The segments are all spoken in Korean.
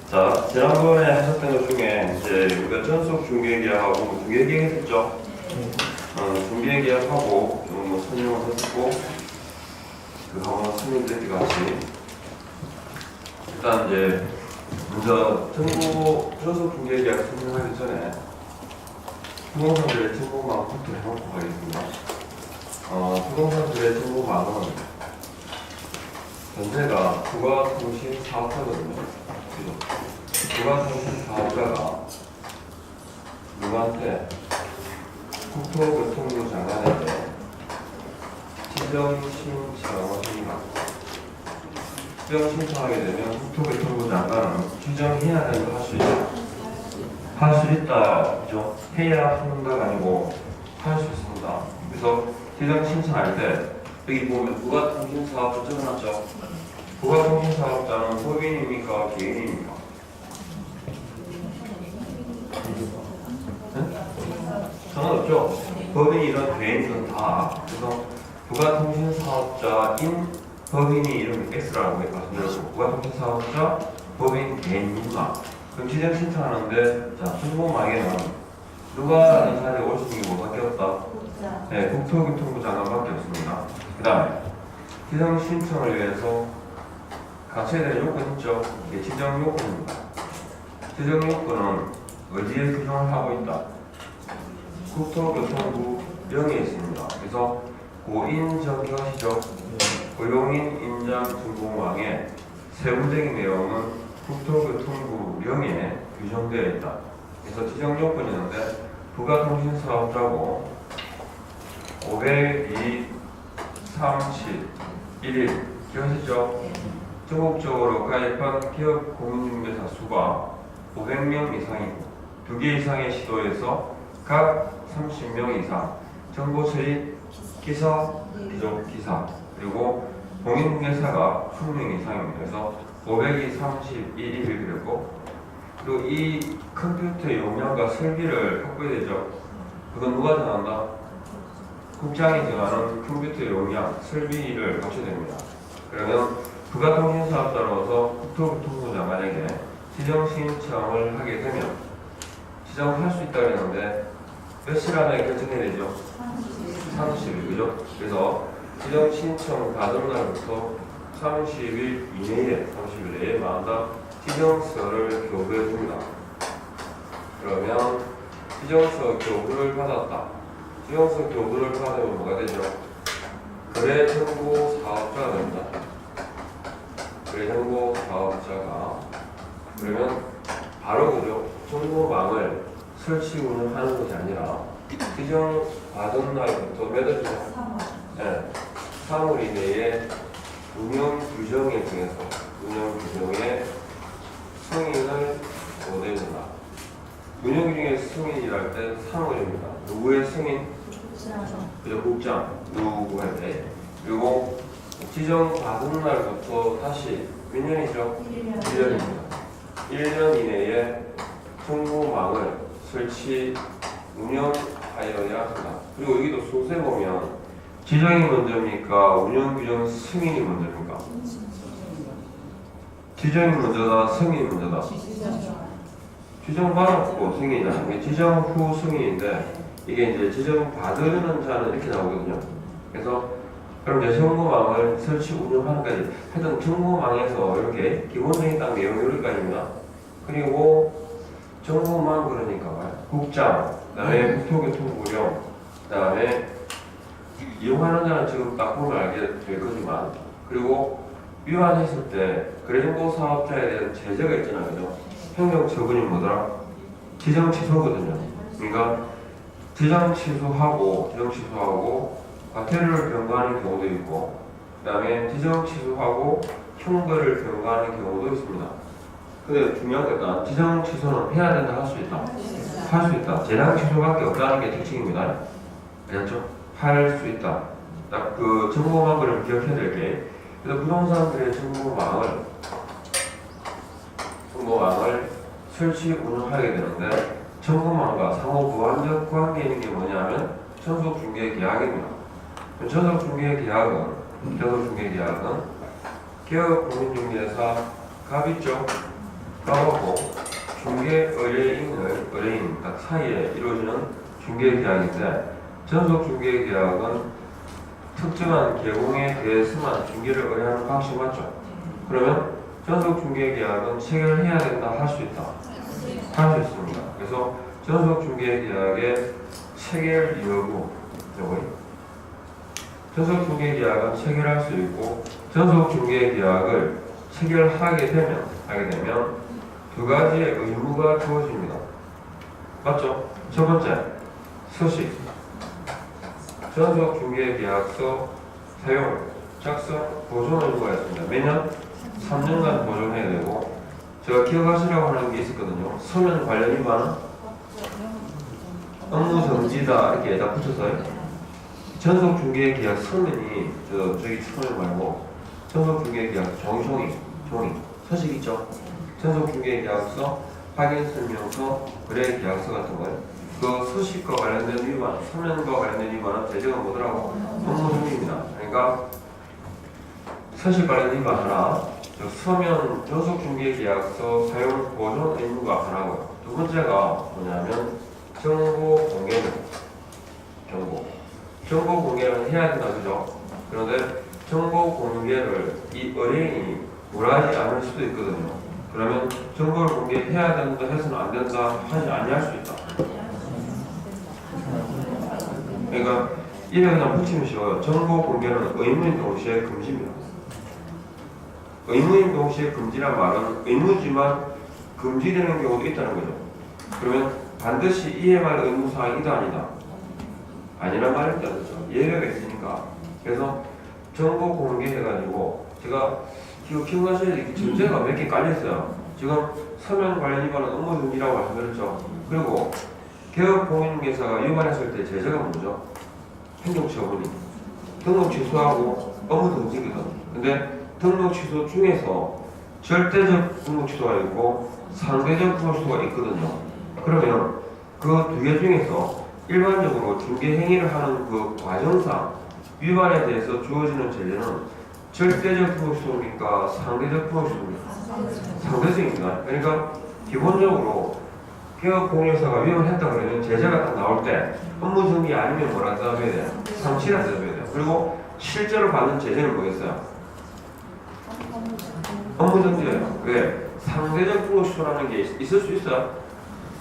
자, 지난번에 하셨던 것 중에 이제 우리가 전속 중개계약하고 중개계약 했죠? 중개계약하고 좀 설명을 했고, 그 한번 설명드릴 것 같이. 일단 이제 먼저 전속 중개계약 설명하기 전에 부동산들의 정보망부터 해놓고 가겠습니다. 부동산들의 정보망은 전체가 부가통신 사업자거든요. 부가통신 사업자가 누구한테 국토교통부 장관에게 지정 신청을 합니다. 지정 신청하게 되면 국토교통부 장관은 지정해야 되는 거 할 수 있다. 할 수 있다. 그죠? 해야 하는가가 아니고 할 수 있습니다. 그래서 지정 신청할 때 여기 보면 부가통신 사업자 적어놨죠? 부가통신 사업자는 법인입니까? 개인입니까? 상관없죠? 법인이든 개인이든 다. 그래서 부가통신 사업자인 법인이 이름을 X라고 말씀드렸고, 부가통신 사업자, 법인, 개인, 누가. 그럼 지정 신청하는데, 자, 정보망에는 누가 하는 자리에 올 수 있는 게 뭐밖에 없다? 네, 국토교통부 장관밖에 없습니다. 그 다음에 지정 신청을 위해서 갖춰야 되는 요건 있죠? 이게 지정 요건입니다. 지정 요건은 어디에 규정을 하고 있다? 국토교통부 명에 있습니다. 그래서 고인 정기하시죠? 고용인 인장 정보망의 세부적인 내용은 국토교통부 명에 규정되어 있다. 그래서 지정 요건이 있는데 부가통신 사업자고 502, 31일 기억하시죠? 전국적으로 가입한 기업 공인중개사 수가 500명 이상이고 2개 이상의 시도에서 각 30명 이상 정보 처리 기사, 기록 기사 그리고 공인중개사가 20명 이상입니다. 그래서 531일 그랬고 그리고 이 컴퓨터 용량과 설비를 확보해야 되죠. 그건 누가 정한다? 국장이 정하는 컴퓨터 용량, 설비를 갖춰야 됩니다. 그러면 부가통신 사업자로서 국토교통부 장관에게 지정 신청을 하게 되면 지정할 수 있다고 했는데 몇 시간 안에 결정해야 되죠? 30일, 그죠? 그래서 지정 신청 받은 날부터 30일 이내에, 30일 내에 마다 지정서를 교부해 줍니다. 그러면 지정서 교부를 받았다. 지정서 교부를 받으면 뭐가 되죠? 거래정보 사업자가 됩니다. 거래정보 사업자가 그러면 바로 그죠? 정보망을 설치 운영하는 것이 아니라 지정 받은 날부터 몇 월이죠? 3월. 네, 3월 이내에 운영 규정에 중에서 운영 규정에 승인을 보내준다. 운영 규정의 승인이랄 때 3월입니다. 누구의 승인? 그죠? 국장 누구한테? 그리고 지정 받은 날부터 다시 몇 년이죠? 1년입니다. 1년 이내에 정보망을 설치 운영하여야 한다. 그리고 여기도 소세 보면 지정이 먼저입니까? 운영 규정 승인이 먼저입니까? 지정이 먼저다, 승인이 먼저다. 지정 받았고 승인이잖아요. 이게 지정 후 승인인데 이게 이제 지정 받으려는 자는 이렇게 나오거든요. 그래서 그럼 이제 정보망을 설치 운영하는까지 하여튼 정보망에서 이렇게 기본적인 딱 내용이 여기까지입니다. 그리고 정보망 그러니까 국장, 그다음에 국토교통부령, 그다음에 이용하는 자는 지금 딱 보면 알게 될 거지만 그리고 위반했을 때 거래정보 사업자에 대한 제재가 있잖아요. 그죠? 행정처분이 뭐더라? 지정 취소거든요. 그러니까 지정 취소하고 과태료를 병과하는 경우도 있고 그 다음에 지정 취소하고 형벌을 병과하는 경우도 있습니다. 근데 중요한 건 일단 지정 취소는 해야 된다, 할 수 있다? 할 수 있다. 재량 취소밖에 없다는 게 특징입니다. 알겠죠? 할 수 있다. 딱 그 정보망을 기억해야 될 게 그래서 부동산들의 정보망을 설치 운영하게 되는데 정보망과 상호 보완적 관계 있는 게 뭐냐면 전속중개계약입니다. 전속중개계약은 기업 공인중개사 갑 있죠? 하고 중개 의뢰인 딱 사이에 이루어지는 중개 계약인데 전속 중개 계약은 특정한 계공에 대해서만 중개를 의뢰하는 방식 맞죠? 그러면 전속 중개 계약은 체결해야 된다 할 수 있다 할 수 있습니다. 그래서 전속 중개 계약의 체결 여부 전속 중개 계약은 체결할 수 있고 전속 중개 계약을 체결하게 되면 두 가지의 의무가 주어집니다. 맞죠? 첫 번째, 서식. 전속 중개 계약서 사용, 작성, 보존 의무가 있습니다. 매년 3년간 보존해야 되고 제가 기억하시라고 하는 게 있었거든요. 서면 관련 위반은 업무 정지다 이렇게 에다 붙여서요. 전속 중개 계약 서면이 저기 서면 말고 전속 중개 계약 종이 서식 있죠. 전속 중개 계약서, 확인 설명서, 거래 계약서 같은 거예요. 그 서식과 관련된 위반, 서면과 관련된 위반은 대제가 뭐더라고? 업무 정지입니다. 그러니까 서식 관련 위반 하나, 서면 전속 중개 계약서 사용 보존 의무가 하나고요. 두 번째가 뭐냐면 정보 공개는 정보 공개는 해야 된다 그죠? 그런데 정보 공개를 이 의뢰인이 원하지 않을 수도 있거든요. 그러면 정보를 공개해야 된다 해서는 안 된다 하지 아니할 수 있다. 그러니까 이래 그냥 붙이면 쉬워요. 정보 공개는 의무인 동시에 금지입니다. 의무인 동시에 금지란 말은 의무지만 금지되는 경우도 있다는 거죠. 그러면 반드시 이행할 의무사항이다 아니다? 아니란 말입니다. 그렇죠? 예외가 있으니까. 그래서 정보 공개해가지고 제가 지금 기억하셔야 될 전제가 몇 개 깔려있어요. 지금 서면 관련 위반은 업무 정지라고 말씀드렸죠. 그리고 개업공인중개사가 위반했을 때 제재가 뭐죠? 행정처분이 등록 취소하고 업무 정지거든. 근데 등록 취소 중에서 절대적 등록 취소가 있고 상대적 등록 취소가 있거든요. 그러면 그 두 개 중에서 일반적으로 중개 행위를 하는 그 과정상 위반에 대해서 주어지는 제재는 절대적 등록 취소입니까? 상대적 등록 취소입니까? 상대적입니다. 그러니까 기본적으로 개업공인중개사가 위반했다 그러면 제재가 딱 나올 때 업무 정지 아니면 뭐라 대답해야 돼요? 상치라 대답해야 돼요. 그리고 실제로 받는 제재는 뭐겠어요? 업무 정지예요. 왜? 상대적 등록 취소라는 게 있을 수 있어요.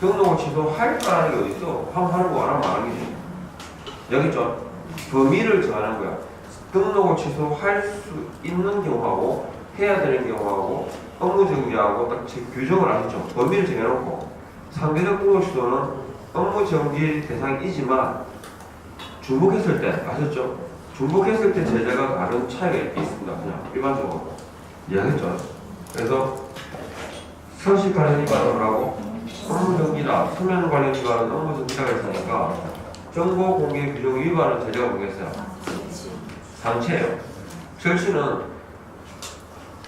등록을 취소할 거라는 게 어디 있어? 하는 거 안 하면 안 하는 게지. 여기 있죠? 범위를 정하는 거야. 등록을 취소할 수 있는 경우하고 해야 되는 경우하고 업무 정지하고 딱 규정을 하셨죠. 범위를 정해놓고 상대적 등록 취소는 업무 정지 대상이지만 중복했을 때 아셨죠? 중복했을 때 제재가 다른 차이가 있습니다. 그냥 일반적으로 이해하겠죠? 그래서 서식 관련 위반을 하고 업무 정지다, 서면 관련 위반은 업무 정지라고 했으니까 정보 공개 규정 위반은 제재가 뭐겠어요? 상체예요. 절취는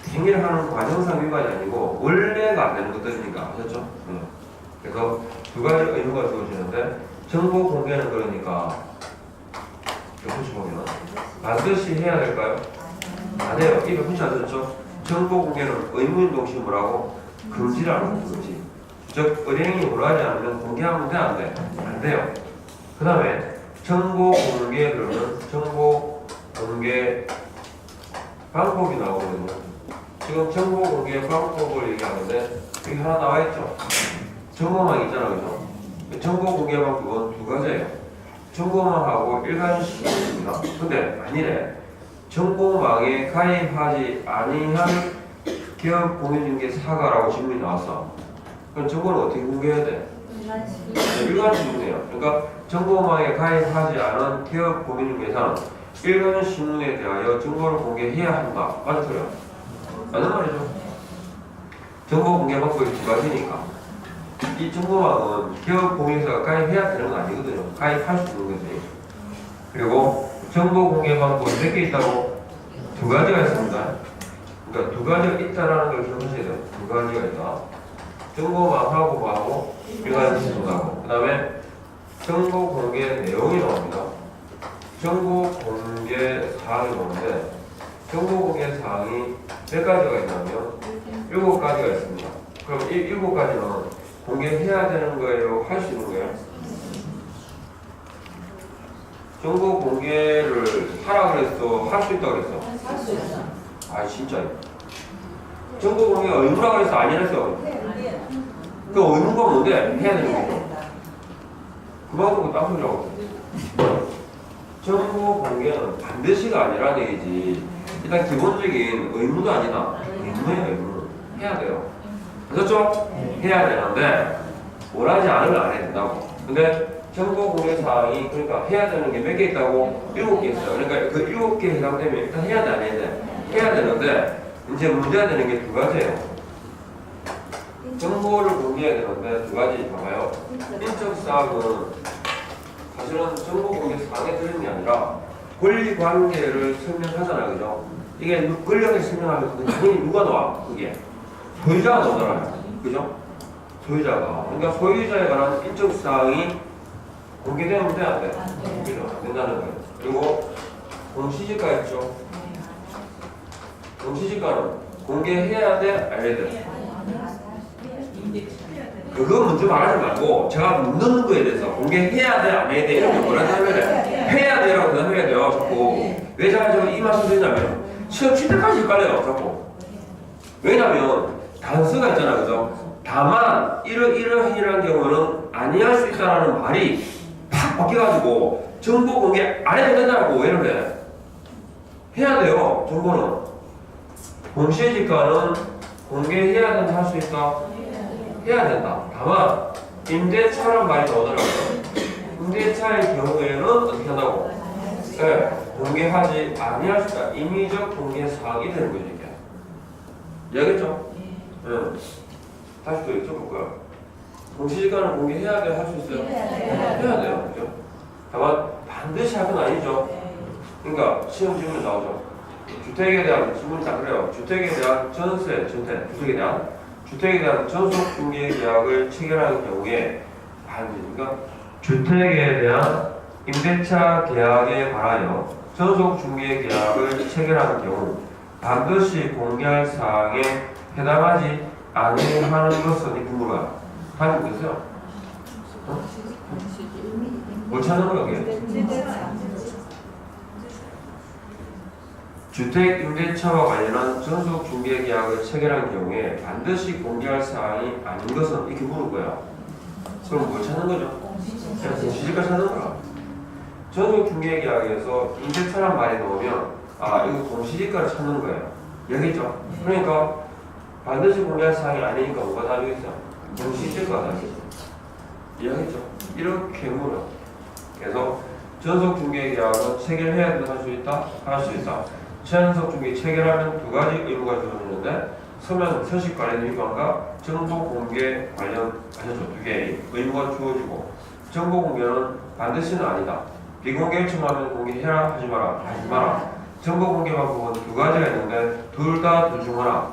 행위를 하는 과정상 위반이 아니고 원래가 안 되는 것들이니까 아셨죠? 그래서 두 가지 의무가 주어지는데 정보 공개는 그러니까 옆에 보면 반드시 해야 될까요? 안 해요. 이거 붙지 않았죠? 정보 공개는 의무인 동시에 뭐라고? 금지라는 거지. 즉 의뢰인이 원하지 않으면 공개하면 돼? 안 돼? 안 돼요. 그 다음에 정보 공개 그러면 정보 공개 방법이 나오거든요. 지금 정보 공개 방법을 얘기하는데 여기 하나 나와 있죠. 정보망 있잖아, 그죠? 정보 공개 방법은 두 가지예요. 정보망하고 일간신문입니다. 근데 아니래. 정보망에 가입하지 아니한 기업 공인중개사가라고 질문이 나왔어. 그럼 정보를 어떻게 공개해야 돼? 일간신문이에요. 그러니까 정보망에 가입하지 않은 기업 공인중개사는 일간신문에 대하여 정보를 공개해야 한다. 맞는 소리야? 맞는 말이죠. 정보 공개 방법이 두 가지니까. 이 정보망은 기업 공인중개사가 가입해야 되는 건 아니거든요. 가입할 수 있는 거지. 그리고 정보 공개 방법이 몇 개 있다고? 두 가지가 있습니다. 그러니까 두 가지가 있다라는 걸 기억하셔야 돼요. 두 가지가 있다. 정보망하고 뭐하고 일간신문하고. 그 다음에 정보 공개 내용이 나옵니다. 정보 공개 사항이 나오는데 정보 공개 사항이 몇 가지가 있냐면 7가지가 있습니다. 그럼 7가지는 공개해야 되는 거예요? 할 수 있는 거예요? 정보 공개를 하라 그랬어? 할 수 있다 그랬어? 할 수 있어. 아 진짜 정보 공개가 의무라 그랬어? 아니랬어? 그 의무가 뭔데? 해야 되는 거고 그만두고 딴 소리라고. 정보 공개는 반드시가 아니라는 얘기지. 일단 기본적인 의무도 아니다. 의무예요, 의무. 해야 돼요. 그렇죠? 해야 되는데 뭘 하지 않으면 안 해야 된다고. 근데 정보 공개 사항이 그러니까 해야 되는 게 몇 개 있다고? 7개 있어요. 그러니까 그 7개에 해당되면 일단 해야 돼, 안 해야 돼? 해야 되는데 이제 문제가 되는 게 2가지예요. 정보를 공개해야 되는데 2가지 봐봐요. 인적 사항은 사실은 정보 공개 사항에 들어있는 게 아니라 권리 관계를 설명하잖아요, 그죠? 이게 권력을 설명하면 당연히 누가 나와? 그게 소유자가 나오잖아요, 그죠? 소유자가. 그러니까 소유자에 관한 인적 사항이 공개되면 돼, 안 돼? 공개가 안 된다는 거예요. 그리고 공시지가 있죠. 공시지가는 공개해야 돼, 안 해야 돼? 그거 먼저 말하지 말고 제가 묻는 거에 대해서 공개해야 돼, 안 해야 돼? 이렇게 뭐라 해야 돼? 해야 돼라고 대답해야 돼요, 자꾸. 왜 제가 이 말씀 드리냐면 시험 칠 때까지 헷갈려요, 자꾸. 왜냐면 단서가 있잖아, 그죠? 다만 이러이러이러한 경우는 아니할 수 있다라는 말이 팍 바뀌어가지고 정보 공개 안 해도 된다고. 왜 이러래? 해야 돼요, 정보는. 공시지가는 공개해야 된다, 할 수 있다? 해야 된다. 다만 임대차란 말이 나오더라고요. 임대차의 경우에는 어떻게 한다고? 네, 공개하지 아니할 수 있다. 임의적 공개 사항이 되는 거죠, 이게. 이해하겠죠? 네. 다시 또 여쭤볼까요? 공시지가는 공개해야 돼요? 할 수 있어요? 해야 돼요. 그죠? 다만 반드시 할 건 아니죠. 그러니까 시험 질문이 나오죠. 주택에 대한 질문이 딱 그래요. 주택에 대한 전세, 주택에 대한 전속 중개 계약을 체결하는 경우에 그러니까 주택에 대한 임대차 계약에 관하여 전속 중개 계약을 체결하는 경우 반드시 공개할 사항에 해당하지 아니하는 것은 이 부분가 가지고 계세요? 뭘 찾는 거야, 그게? 주택 임대차와 관련한 전속 중개 계약을 체결한 경우에 반드시 공개할 사항이 아닌 것은 이렇게 물을 거야. 그럼 뭘 찾는 거죠? 그냥 공시지가 찾는 거야. 전속 중개 계약에서 임대차란 말이 나오면 아 이거 공시지가를 찾는 거예요. 여기죠. 그러니까 반드시 공개할 사항이 아니니까 뭐가 다르겠어? 공시지가가 다르겠죠. 이해하겠죠? 이렇게 물어. 그래서 전속 중개 계약은 체결해야 된다, 할 수 있다? 할 수 있다. 전속 중개 체결하면 2가지 의무가 주어지는데 서면 서식 관련 위반과 정보 공개 관련하셨죠. 2개의 의무가 주어지고 정보 공개는 반드시는 아니다. 비공개 요청하면 공개해라, 하지 마라. 정보 공개 방법은 2가지가 있는데 둘 중 하나.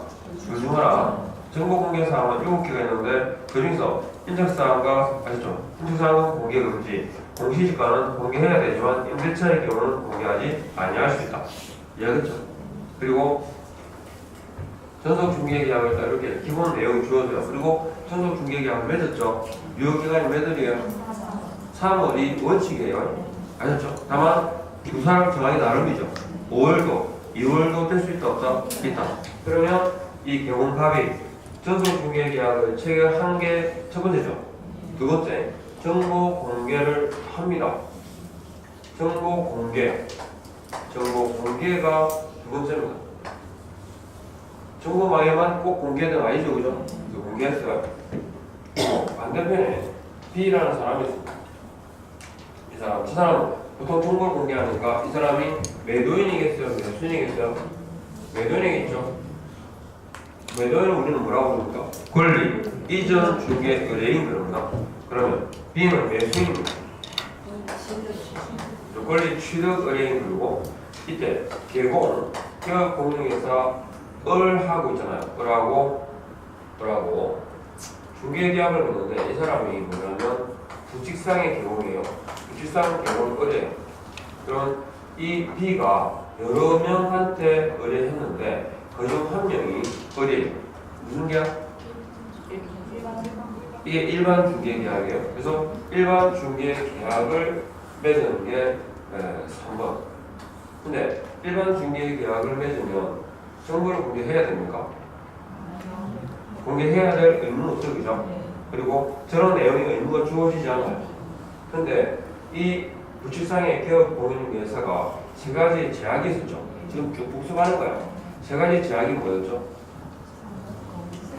정보 공개 사항은 7개가 있는데 그 중에서 인적사항과 아시죠? 인적사항은 공개 금지, 공시지가는 공개해야 되지만 임대차의 경우는 공개하지 아니할 수 있다. 이해하겠죠? 그리고 전속 중개 계약을 딱 이렇게 기본 내용이 주어져요. 그리고 전속 중개 계약을 맺었죠. 유효기간이 몇 월이에요? 3월이 원칙이에요. 아셨죠? 다만 두 사람 정하기 나름이죠. 5월도, 2월도 될 수 있다, 없다? 있다. 그러면 이 경험합이 전속 중개 계약을 체결한 게 첫 번째죠. 2번째, 정보 공개를 합니다. 정보 공개가 2번째입니다. 정보망에만 꼭 공개된 아니죠, 그죠? 공개했어요. 반대편에 B라는 사람이 있습니다. 이 사람은 보통 정보를 공개하니까 이 사람이 매도인이겠어요, 매수인이겠어요? 매도인이겠죠. 매도인은 우리는 뭐라고 부릅니까? 권리 이전 중개 의뢰인 그럽니다. 그러면 B는 매수인입니다. 권리 취득 의뢰인 그리고 이때 개공 기업공동회사 하고 있잖아요. 을하고 중개계약을 맺는데 이 사람이 뭐냐면 부직상의 개공이에요. 부직상 개공은 을이에요. 그럼 이 B가 여러 명한테 의뢰했는데 그중 한 명이 을이에요. 무슨 계약? 이게 일반 중개 계약이에요. 그래서 일반 중개 계약을 맺는 게 3번. 근데 일반 중개 계약을 맺으면 정보를 공개해야 됩니까? 공개해야 될 의무는 없죠, 그죠? 그리고 저런 내용의 의무가 주어지지 않아요. 근데 이 부칙상의 개업공인인계사가 세 가지 제약이 있었죠. 지금 쭉 복습하는 거야. 세 가지 제약이 뭐였죠?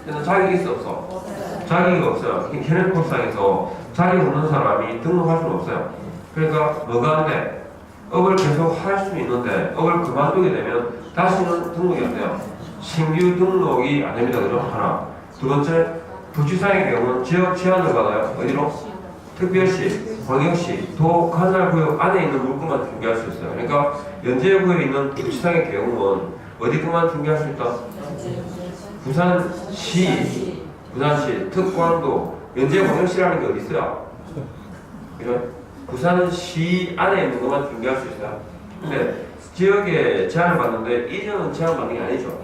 그래서 자격이 있어 없어? 자격이 없어요. 현행법상에서 자격 없는 사람이 등록할 수는 없어요. 그러니까 뭐가 안 돼? 업을 계속 할 수 있는데 업을 그만두게 되면 다시는 등록이 안 돼요. 신규 등록이 안 됩니다. 그죠? 하나. 두 번째, 부칙상의 경우는 지역 제한을 받아요. 어디로? 특별시, 광역시, 도, 관할구역 안에 있는 물건만 중개할 수 있어요. 그러니까 연제구역에 있는 부칙상의 경우는 어디 것만 중개할 수 있다? 부산시, 특광도, 연제광역시라는 게 어디 있어요? 그죠? 부산시 안에 있는 것만 중개할 수 있어요. 근데 지역에 제한을 받는데 이전은 제한받는 게 아니죠.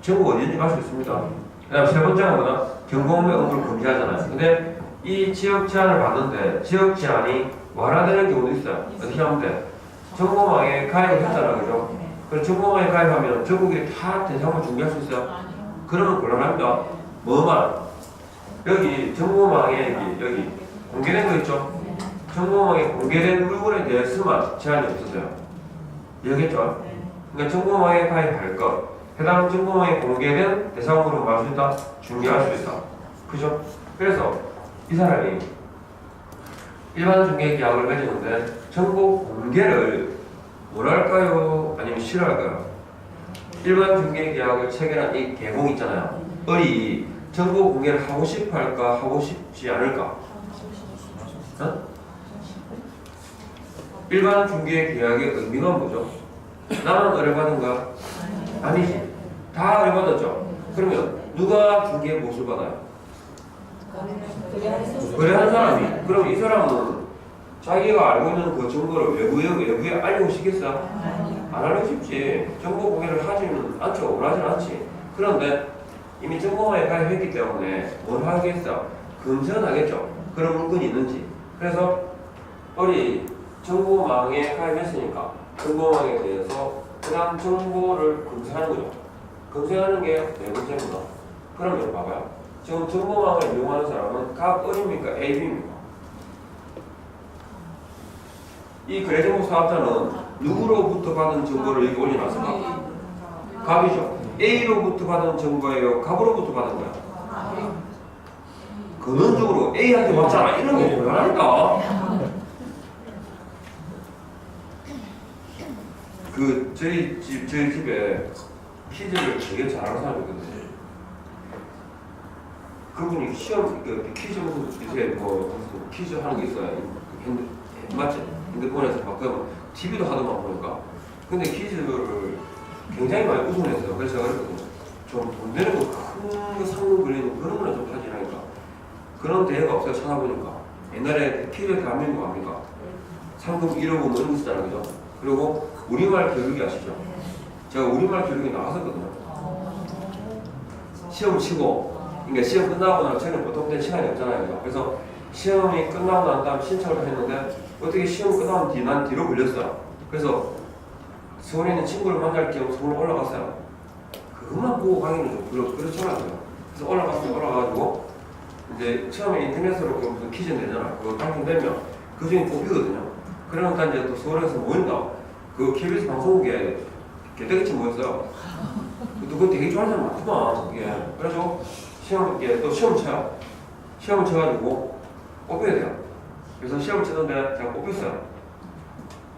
전국 어디든지 갈 수 있습니다. 그다음 세 번째는 뭐다? 경공의 업무를 금지하잖아요. 근데 이 지역 제한을 받는데 지역 제한이 완화되는 경우도 있어요. 어떻게 하면 돼? 정보망에 가입을 했잖아, 그죠? 그럼 정보망에 가입하면 전국에 다 대상을 중개할 수 있어요. 그러면 곤란합니다. 뭐만? 여기 정보망에 여기 공개된 거 있죠? 정보망에 공개된 물건에 대해서만 제한이 없어져요. 이해겠죠? 그러니까 정보망에 가입할 것, 해당 정보망에 공개된 대상으로 말 수 있다? 중개할 수 있다. 그죠? 그래서 이 사람이 일반 중개 계약을 맺었는데 정보 공개를 뭐랄까요? 아니면 싫어할까요? 일반 중개 계약을 체결한 이 개공 있잖아요. 을이 정보 공개를 하고 싶어 할까? 하고 싶지 않을까? 어? 일반 중개 계약의 의미가 뭐죠? 나만 의뢰받은 거야? 아니지. 다 의뢰받았죠? 그러면 누가 중개에 무엇을 받아요? 거래하는 사람이. 그럼 이 사람은 자기가 알고 있는 그 정보를 외부에 알리고 싶겠어? 안 알리고 싶지. 정보 공개를 하지는 않죠. 원하지는 않지. 그런데 이미 정보망에 가입했기 때문에 뭘 하겠어? 검증하겠죠. 그런 물건이 있는지. 그래서 우리 정보망에 가입했으니까 정보망에 대해서 그다음 정보를 검증하는 거죠. 검증하는 게 네 번째입니다. 그러면 봐봐요. 지금 정보망을 이용하는 사람은 각 을입니까? AB입니까? 이 거래정보 사업자는 누구로부터 받은 정보를 여기 올려놨을까? 갑이죠. A로부터 받은 정보예요? 갑으로부터 받은 거야? 근원적으로 A한테 왔잖아. 이런 게 곤란하니까. 저희 집에 퀴즈를 되게 잘하는 사람이 있거든요. 그분이 시험, 퀴즈 무슨 요새 무슨 퀴즈 하는 게 있어요. 맞지? 핸드폰에서 바꾸면 TV도 하더만 보니까. 근데 퀴즈를 굉장히 많이 우승을 했어요. 그래서 제가 그랬거든요. 좀 돈 되는 거 큰 거 상금 걸리는 그런 거는 좀 하지라니까. 그런 대회가 없어요. 찾아보니까. 옛날에 퀴즈 대한민국 압니까? 상금 1억 원 이런 거 쓰잖아요. 그죠? 그리고 우리말 교육이 아시죠? 제가 우리말 교육이 나왔었거든요. 시험 치고, 그러니까 시험 끝나고 나면 저는 보통 된 시간이 없잖아요. 그죠? 그래서 시험이 끝나고 난 다음 신청을 했는데 어떻게 시험 끝나면 난 뒤로 걸렸어요. 그래서 서울에 있는 친구를 만날 겸 서울 올라갔어요. 그것만 보고 가기는 좀 그렇잖아요. 그래서 올라가가지고 이제 처음에 인터넷으로 무슨 퀴즈 내잖아. 그거 당첨되면 그 중에 뽑히거든요. 그러니까 이제 또 서울에서 모인다. 그 KBS 방송국에 개떼같이 모였어요. 그거 되게 좋아하는 사람 많구만. 예. 그래서 또 시험 쳐요. 시험을 쳐가지고 뽑혀야 돼요. 그래서 시험을 치는데 제가 뽑혔어요.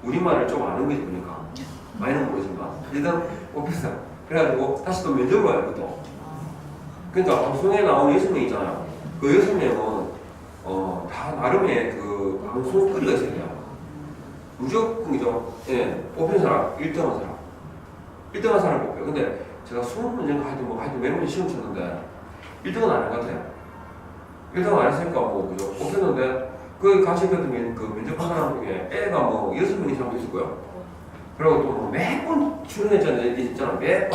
우리말을 좀 아는 거지 보니까. 많이는 모르지만 일단 뽑혔어요. 그래가지고 다시 또 면접을 와요. 그것도. 그러니까 방송에 나오는 6명 있잖아요. 그 6명은 다 나름의 그 방송 끓이가 있어야 돼요. 무조건이죠. 예, 뽑힌 사람, 1등한 사람. 1등한 사람 뽑혀요. 근데 제가 20문제인가 하여튼 몇 문제 시험 쳤는데 1등은 안 한 것 같아요. 1등 안 했으니까 그죠? 뽑혔는데 거기 같이 있던 그 면접한 사람 중에 애가 6명 이상 있을 거예요. 그리고 또 몇 번 출연했잖아. 몇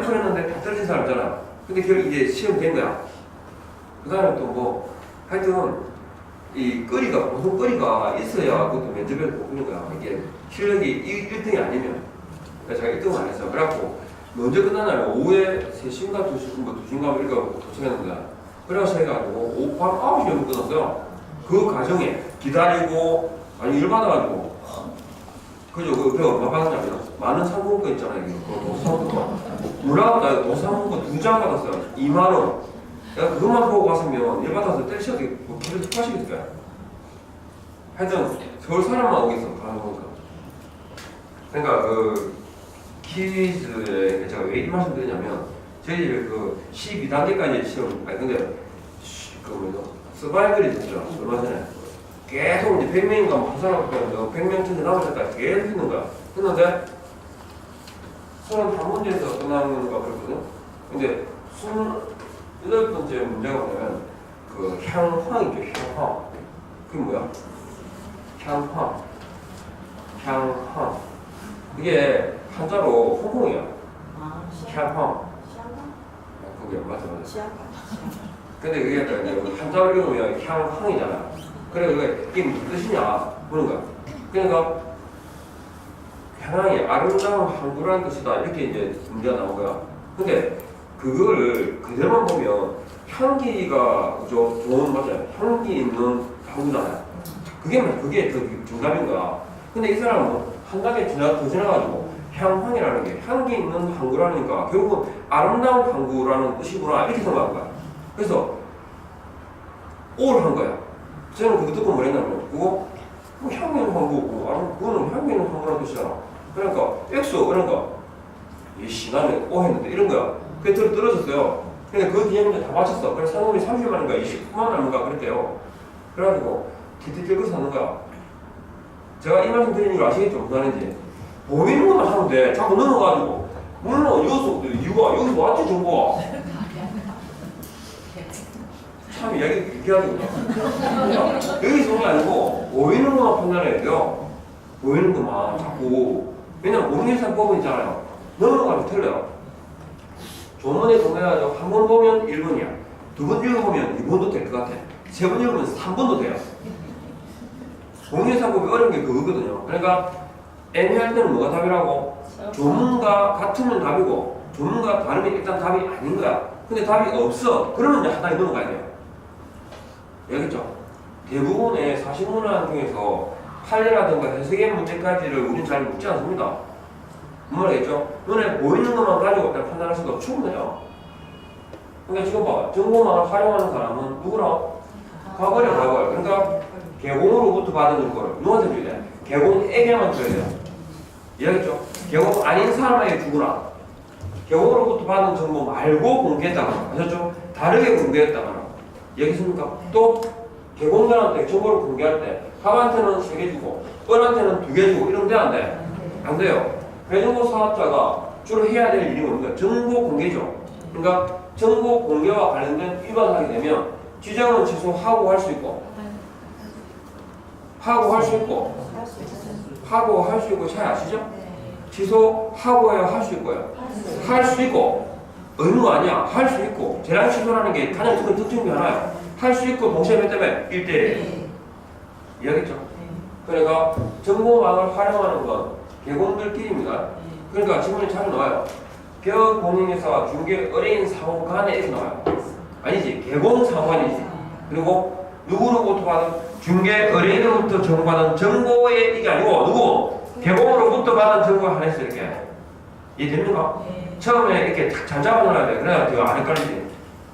번 했는데 다 떨어진 사람 있잖아. 근데 결국 이제 시험 된 거야. 그 다음에 또 하여튼 이 거리가 보통 거리가 있어야 그것도 면접에 뽑는 거야. 이게 실력이 1등이 아니면 제가 1등을 안 했어요. 그래갖고 먼저 끝난 날 오후에 3시인가 2시인가 이렇게 도착했는데 그래서 해가지고 밤 9시 정도 끝났어요. 그 과정에 기다리고 아니 일 받아가지고 그죠? 그 얼마 받았냐면 많은 상품권 있잖아요. 그 도상품권 문화가 도상품권 2장 받았어요. 2만원. 내가 그것만 보고 갔으면 일 받아서 때리셔도 뭐 길을 하시겠어요. 하여튼 서울 사람만 오겠어. 가는 거니까. 그러니까 그 퀴즈에 제가 왜 이 말씀드리냐면 저희 집에 그 12단계까지 시험 아니 근데 그 뭐죠? 서바이벌이 됐죠. 얼마 전에 계속 이제 100명인가 한 사람 100명 전에 남을 때까지 계속 있는 거야. 했는데 31문제에서 끝나는 거 그랬거든요. 근데 28번째 문제가 뭐냐면 그 향황이죠. 향황. 그게 뭐야? 향황. 향황. 이게 한자로 홍콩이야. 향황. 그게 맞아. 근데 그게 한자로 읽으면 향황이잖아. 그래 이게 무슨 뜻이냐 보는 거야. 그러니까 향황이 아름다운 항구라는 뜻이다 이렇게 이제 문제가 나온 거야. 근데 그걸 그대로만 보면 향기가 그죠 좋은 맞아요. 향기 있는 항구잖아요. 그게 그 정답인 거야. 근데 이 사람은 한 단계 더 지나가지고 향황이라는 게 향기 있는 항구라니까 결국은 아름다운 항구라는 뜻이구나 이렇게 생각한 거야. 그래서 오를 한 거야. 저는 그거 듣고 뭐랬냐면 그거 뭐 향기 있는 항구 그거는 향기 있는 항구라는 뜻이잖아. 그러니까 엑소 그러니까 이 시간에 오 했는데 이런 거야. 그게 떨어졌어요. 근데 그 뒤에 문제 다 맞췄어. 그래서 상금이 30만 원인가 29만 원인가 그랬대요. 그래가지고 티티티 그 사는 거야. 제가 이 말씀 드리는 걸 아시겠죠? 무슨 말인지. 보이는 것만 하면 돼. 자꾸 넘어가지고. 물론 여기서부터 이유가 여기서 왔지 정보가. 참 이야기 이렇게 하죠. 여기서 온 게 아니고 보이는 것만 판단해야 돼요. 보이는 것만 자꾸. 왜냐면 공인상법은 있잖아요. 넘어가면 틀려요. 조문에 동의하죠. 한 번 보면 1번이야. 두 번 읽어보면 2번도 될 것 같아. 세 번 읽으면 3번도 돼요. 공인상법이 어려운 게 그거거든요. 그러니까 애매할 때는 뭐가 답이라고? 조문과 같으면 답이고 조문과 다르면 일단 답이 아닌 거야. 근데 답이 없어. 그러면 이제 하나에 넘어가야 돼요. 알겠죠? 대부분의 사실문항 중에서 판례라든가 해석의 문제까지를 우리는 잘 묻지 않습니다. 뭔 말이겠죠? 눈에 보이는 것만 가지고 일단 판단할 수도 충분해요. 그러니까 지금 봐. 정보망을 활용하는 사람은 누구랑? 과거래. 그러니까 개공으로부터 받은 정보를 누구한테 줘야 돼? 개공에게만 줘야 돼요. 이해하겠죠? 개공 아닌 사람에게 주구나. 개공으로부터 받은 정보 말고 공개했다거나 아셨죠? 다르게 공개했다거나 이해하겠습니까? 또 개공자한테 정보를 공개할 때 갑한테는 3개 주고 뻘한테는 2개 주고 이러면 돼 안 돼? 안 돼요. 배정보 사업자가 주로 해야 될 일이 뭔가 정보 공개죠. 그러니까 정보 공개와 관련된 위반을 하게 되면 지정은 취소하고 할 수 있고 하고 할 수 있고 하고 할 수 있고 잘 아시죠? 취소하고 해야 할 수 있고요. 할 수 있고 의무 아니야. 할 수 있고 재량 취소라는 게 가장 큰 특징 중 하나예요. 할 수 있고 동시에 몇 때문에 1대1 이해하겠죠? 그러니까 정보망을 활용하는 건 개공들끼리입니다. 그러니까 지문이 잘 나와요. 개업공인회사와 중개 의뢰인 상호 간에 이렇게 나와요. 아니지 개공 상호간이지. 그리고 누구로부터 받은 중개 의뢰인으로부터 정보받은 정보의 이게 아니고 누구? 개공으로부터 받은 정보가 하나 있어 이렇게. 이해됩니까? 처음에 이렇게 잘 잡아놓아야 돼. 그래야 더 안 헷갈리지.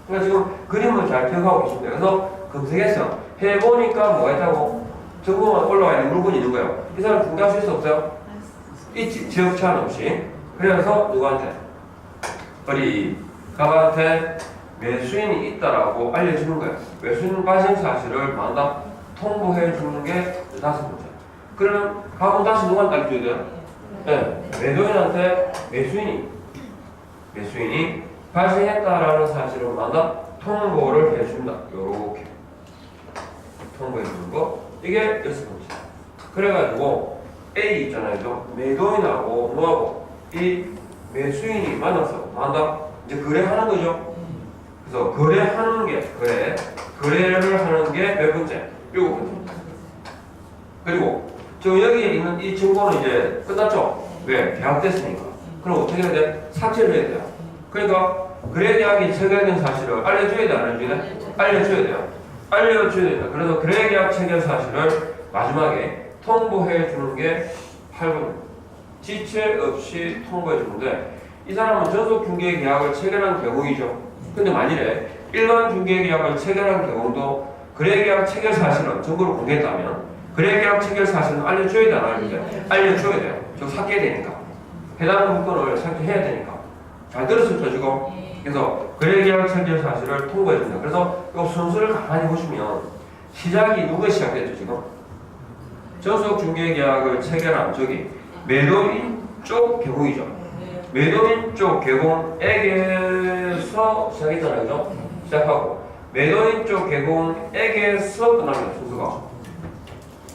그러니까 지금 그림을 잘 기억하고 계십니다. 그래서 검색했어. 해보니까 뭐가 있다고? 정보만 올라와 있는 물건이 있는 거예요. 이 사람 중개할 수 있어 없어요? 있지. 지역 제한 없이. 그래서 누구한테? 우리 갑한테 매수인이 있다라고 알려주는 거예요. 매수인 발생 사실을 만다 통보해 주는 게 5번째. 그러면 갑은 다시 누구한테 알려줘야 돼요? 네. 매도인한테 매수인이 발생했다라는 사실을 만다 통보를 해줍니다. 요렇게 통보해 주는 거. 이게 6번째. 그래가지고 A 있잖아요. 매도인하고 뭐하고 이 매수인이 만나서 한다. 이제 거래하는 거죠. 그래서 거래하는 게 거래를 하는 게 몇 번째? 7번째. 그리고 지금 여기에 있는 이 증거는 이제 끝났죠? 왜? 계약됐으니까. 그럼 어떻게 해야 돼? 삭제를 해야 돼요. 그러니까 거래 계약이 체결된 사실을 알려줘야 돼, 안 알려줘야 돼? 알려줘야 돼요. 알려줘야 된다. 그래서 거래 계약 체결 사실을 마지막에 통보해 주는 게 8번. 지체 없이 통보해 주는데 이 사람은 전속 중개 계약을 체결한 경우이죠. 근데 만일에 일반 중개 계약을 체결한 경우도 거래 계약 체결 사실은 정보를 공개했다면 거래 계약 체결 사실은 알려줘야 돼, 안 알려줘야 돼? 알려줘야 돼요. 저 삭제해야 되니까. 해당 문건을 삭제해야 되니까. 잘 들었을 지금? 그래서 거래 계약 체결 사실을 통보해 줍니다. 그래서 이 순서를 가만히 보시면 시작이 누가 시작됐죠, 지금? 전속 중개 계약을 체결한 저기 매도인 쪽 개공이죠. 매도인 쪽 개공에게서 시작했잖아요, 그죠? 시작하고 매도인 쪽 개공에게서 끝납니다, 순서가.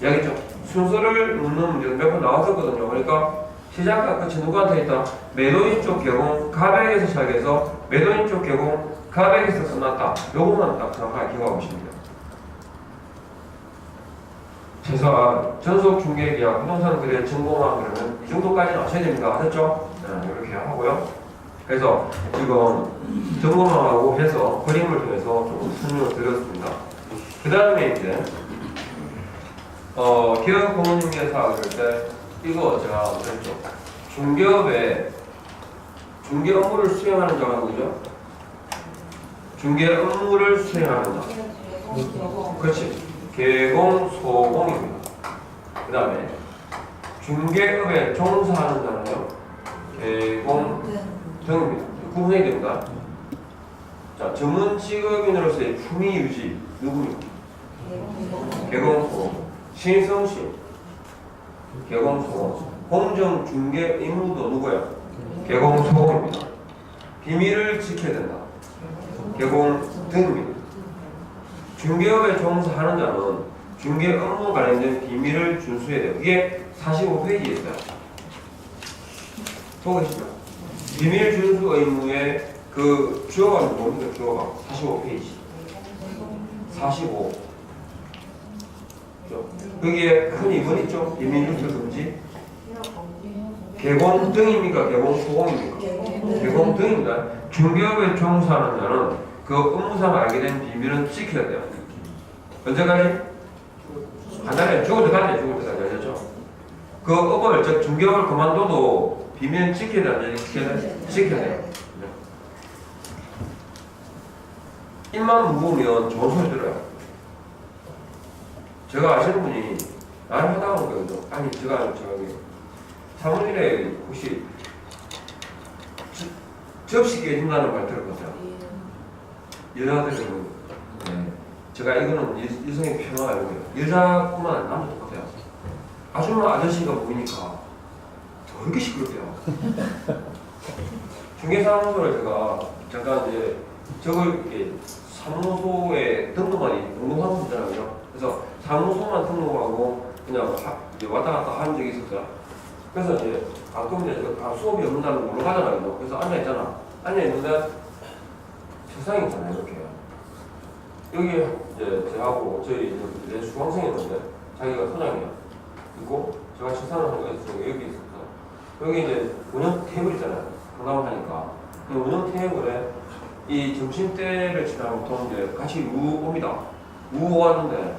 알겠죠? 순서를 묻는 문제는 몇 번 나왔었거든요. 그러니까 시작과 끝이 누구한테 있다? 매도인 쪽 개공 가백에서 시작해서 매도인 쪽 개공 가백에서 끝났다. 요것만 딱 정확하게 기억하고 계십니다. 최소한 전속 중개 계약 부동산 거래 증거만 그러면 이 정도까지는 아셔야 됩니다. 아셨죠? 네, 이렇게 하고요. 그래서 지금 점검만 하고 해서 그림을 통해서 좀 설명을 드렸습니다. 그 다음에 이제 기업 공인중개사 그럴 때 이거 제가 그랬죠. 중개업에 중개 업무를 수행하는 자가 누구죠? 중개 업무를 수행하는 자. 그렇지. 개공, 소공입니다. 그 다음에 중개업에 종사하는 자는요. 개공 등입니다. 구분해야 됩니다. 자, 전문 직업인으로서의 품위 유지 누구입니까? 개공소, 신성심, 개공소, 공정 중개 임무도 누구예요? 개공소입니다. 비밀을 지켜야 된다. 개공 등입니다. 중개업에 종사하는 자는 중개 업무 관련된 비밀을 준수해야 돼요. 이게 45페이지에 있어요. 보고 계시죠? 비밀 준수 의무의 그 주어가 뭡니까? 주어가 45페이지. 45. 거기에 큰 2번 있죠? 비밀 유출 금지. 개공 등입니까? 개공 소공입니까? 개공 등입니다. 중개업에 종사하는 자는 그 업무상 알게 된 비밀은 지켜야 돼요. 언제까지? 간단해. 죽을 때까지, 죽을 때까지. 알겠죠? 그 업을, 즉, 중개업을 그만둬도 비밀은 지켜야 돼요. 지켜야 돼요. 입만 무으면 좋은 소리 들어요. 제가 아시는 분이 나를 하다가 온 거예요. 아니, 제가 저기 사무실에 혹시 접시 깨진다는 말 들었거든요. 여자들은 네. 제가 이거는 여성의 표현을 알고요. 여자뿐만 아니라 남자 똑같아요. 아줌마 아저씨가 보이니까 더럽게 시끄럽대요. 중개사무소를 제가 잠깐 이제 저걸 이렇게 사무소에 등록만이 공동사무소잖아요. 그래서 사무소만 등록하고 그냥 이제 왔다 갔다 한 적이 있었어요. 그래서 이제 가끔 이제 수업이 없는 날은 놀러 가잖아요. 그래서 앉아 있잖아. 앉아 있는데 세상이 있잖아요. 이렇게. 여기 이제 저하고 저희 내 수강생이었는데 자기가 선장이야. 있고 제가 식사를 하는 거 있어서 여기 있었어. 여기 이제 운영 테이블 있잖아요. 강남하니까 그 운영 테이블에 이 점심때를 지나면 보통 이제 같이 옵니다. 왔는데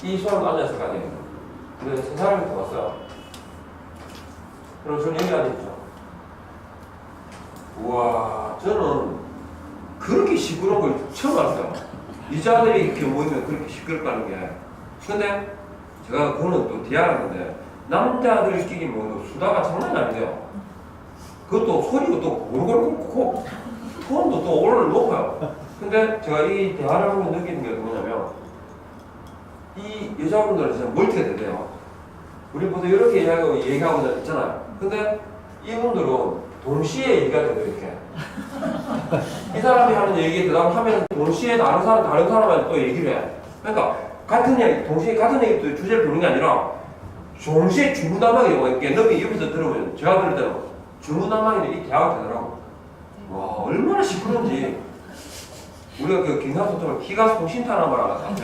이 사람도 앉아있을 거 아니에요. 근데 세 사람이 더 왔어요. 그럼 저는 여기 앉아있죠. 우와, 저는 그렇게 시끄러운 걸 처음 봤어요. 여자들이 이렇게 모이면 그렇게 시끄럽다는 게. 근데 제가 그거는 또 뒤알았는데 남자들끼리 모여도 수다가 장난이 아니에요. 그것도 소리가 또 골골골 톤도 또 오늘 높아요. 근데 제가 이 대화를 하면서 느끼는 게 뭐냐면 이 여자분들은 진짜 멀티가 되대요. 우리 보통 이렇게 얘기하고 있잖아요. 근데 이분들은 동시에 얘기가 되고 이렇게 이 사람이 하는 얘기에 대답하면 동시에 다른 사람한테 또 얘기를 해. 그러니까 같은 얘기, 동시에 같은 얘기 주제를 부르는 게 아니라 동시에 중구난방이 이렇게 너희 옆에서 들으면 제가 들을 때는 중구난방인데 이 대화가 되더라고. 와, 얼마나 시끄러운지. 우리가 그 긴상소통을 기가 송신타란 말 알았어요?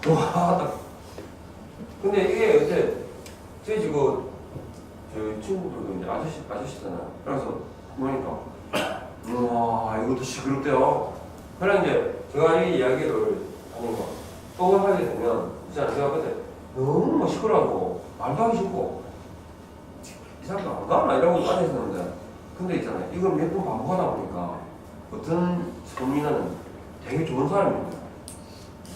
와, 딱. 근데 이게 어째, 저희 지금, 저희 친구들도 이제 아저씨잖아요. 그래서 보니까, 우와, 이것도 시끄럽대요. 그래, 이제, 제가 이 이야기를, 또 하게 되면, 진짜 제가 그때 너무 시끄러워하고, 말도 하기 싫고, 이 사람도 안 가나? 이러고 앉아있었는데, 근데 있잖아요. 이걸 몇 번 반복하다 보니까, 어떤 소민아는 되게 좋은 사람입니다.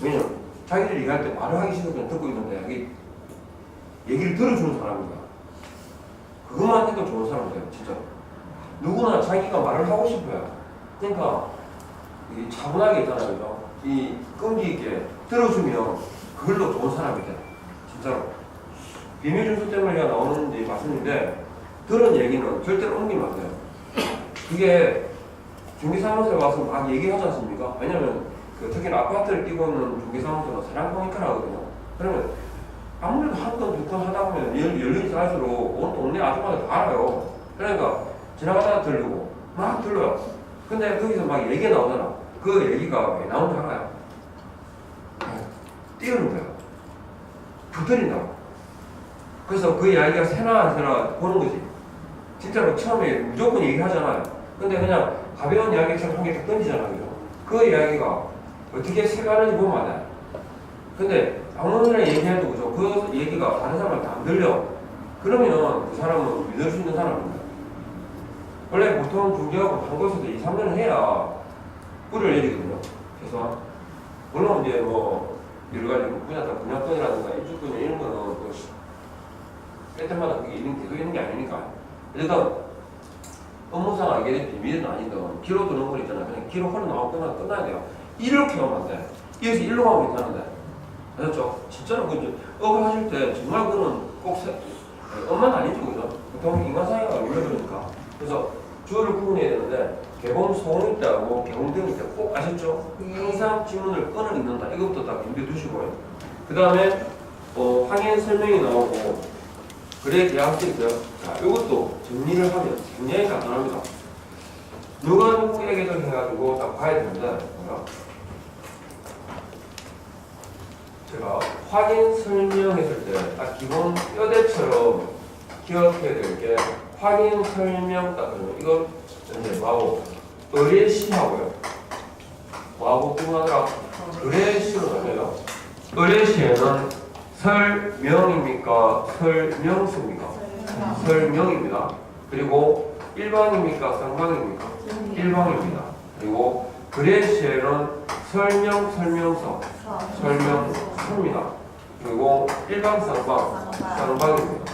왜냐면, 자기들이 얘기할 때 말을 하기 싫어서 그냥 듣고 있는데, 여기 얘기를 들어주는 사람입니다. 그것만 해도 좋은 사람이에요, 진짜. 누구나 자기가 말을 하고 싶어요. 그러니까, 이 차분하게 있잖아요, 그죠? 이 끈기 있게 들어주면 그걸로 좋은 사람이 돼요. 진짜로. 비밀준수 때문에 나오는지 말씀인데, 들은 얘기는 절대로 옮기면 안 돼요. 이게 중개사무소에 와서 막 얘기하지 않습니까? 왜냐면, 특히나 아파트를 끼고 있는 중개사무소는 사랑방위카를 하거든요. 그러면 아무래도 한 건, 두 건 하다 보면 연륜이 쌓일수록 온 동네 아줌마들 다 알아요. 그러니까 지나가다가 들리고 막 들려요. 근데 거기서 막 얘기가 나오잖아. 그 얘기가 왜 나오는지 알아요? 띄우는 거예요. 붙들린다고. 그래서 그 이야기가 새나 안 새나 보는 거지. 진짜로 처음에 무조건 얘기하잖아요. 근데 그냥 가벼운 이야기처럼 한 개 딱 던지잖아요. 그죠? 그 이야기가 어떻게 새가는지 보면 알아요. 근데 아무나 얘기해도 그죠? 그 얘기가 다른 사람한테 안 들려. 그러면 그 사람은 믿을 수 있는 사람입니다. 원래 보통 중개하고 판고에서도 2, 3년을 해야 꿀을 내리거든요. 그래서 물론 이제 뭐 여러 가지 분양권이라든가 입주권이 이런 거는 뺄 때마다 그게 계속 있는 게 아니니까. 일단 업무상 알게 된 비밀은 아니든 기로 드는 거 있잖아요. 그냥 기로 흘러나오고 끝나야 돼요. 이렇게 하면 안 돼. 여기서 일로 가면 괜찮은데. 아셨죠? 진짜로 그 업을 하실 때 정말 그거는 꼭 업만 아니죠, 그죠? 보통 인간 사이가 올려버리니까. 그래서 주어를 구분해야 되는데 개봉 소음 있다고 개봉등 있다고 꼭 아셨죠? 항상 지문을 끈을 읽는다. 이것부터 다 준비해 두시고요. 그 다음에 확인 설명이 나오고 그래 계약서 있고요. 자, 이것도 정리를 하면 굉장히 간단합니다. 누가 누구에게도 해가지고 딱 봐야 되는데 제가 확인 설명했을 때 딱 기본 뼈대처럼 기억해야 될 게 확인 설명 딱 이거 이제 뭐하고 의뢰시하고요. 뭐하고 구분하더라? 의뢰시로 나눠요. 의뢰시에는 설명입니까? 설명서입니까? 설명입니다. 그리고 일방입니까? 쌍방입니까? 일방입니다. 그리고 의뢰시에는 설명서, 설명서입니다. 그리고 일방, 쌍방, 쌍방입니다.